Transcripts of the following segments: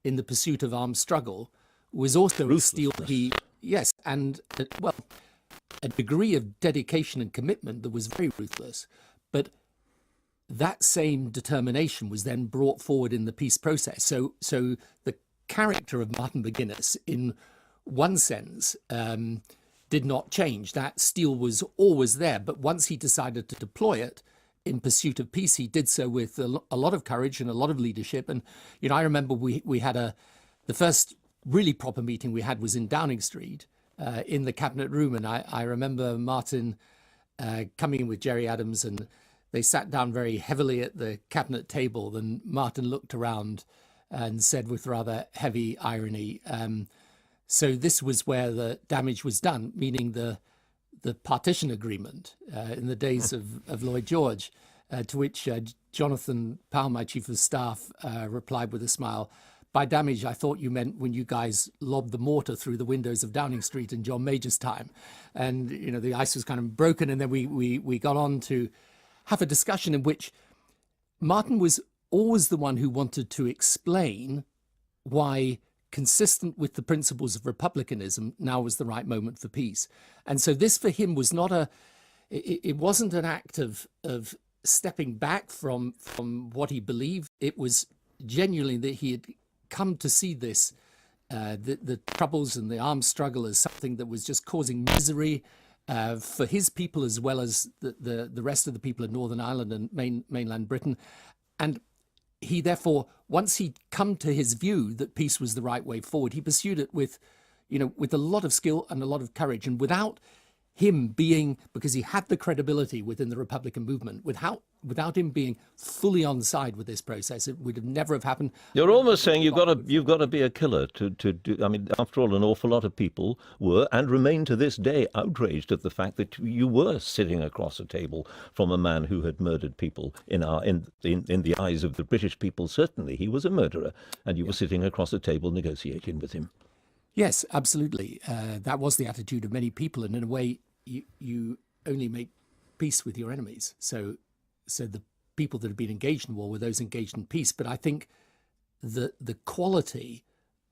in the pursuit of armed struggle was also a steel yes, and well, a degree of dedication and commitment that was very ruthless. But that same determination was then brought forward in the peace process. So the character of Martin McGuinness, in one sense, did not change. That steel was always there, but once he decided to deploy it in pursuit of peace, he did so with a lot of courage and a lot of leadership. And I remember we had the first really proper meeting we had was in Downing Street, in the cabinet room, and I remember Martin coming in with Gerry Adams, and they sat down very heavily at the cabinet table. Then Martin looked around and said with rather heavy irony, so this was where the damage was done, meaning the partition agreement in the days of Lloyd George, to which Jonathan Powell, my chief of staff, replied with a smile, "By damage, I thought you meant when you guys lobbed the mortar through the windows of Downing Street in John Major's time." And, the ice was kind of broken. And then we got on to have a discussion in which Martin was always the one who wanted to explain why, consistent with the principles of republicanism, now was the right moment for peace. And so this for him was not it wasn't an act of stepping back from what he believed. It was genuinely that he had come to see this, the troubles and the armed struggle, as something that was just causing misery for his people as well as the rest of the people of Northern Ireland and mainland Britain. And he therefore, once he'd come to his view that peace was the right way forward, he pursued it with a lot of skill and a lot of courage. And without him being, because he had the credibility within the Republican movement, without him being fully on side with this process, it would have never have happened. You're almost saying you've got to be a killer to do. I mean, after all, an awful lot of people were and remain to this day outraged at the fact that you were sitting across a table from a man who had murdered people. In the eyes of the British people, certainly he was a murderer, and you were sitting across a table negotiating with him. Yes, absolutely. That was the attitude of many people, and in a way, you only make peace with your enemies. So the people that have been engaged in war were those engaged in peace. But I think the quality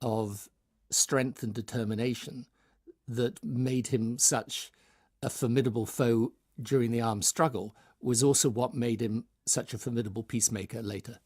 of strength and determination that made him such a formidable foe during the armed struggle was also what made him such a formidable peacemaker later.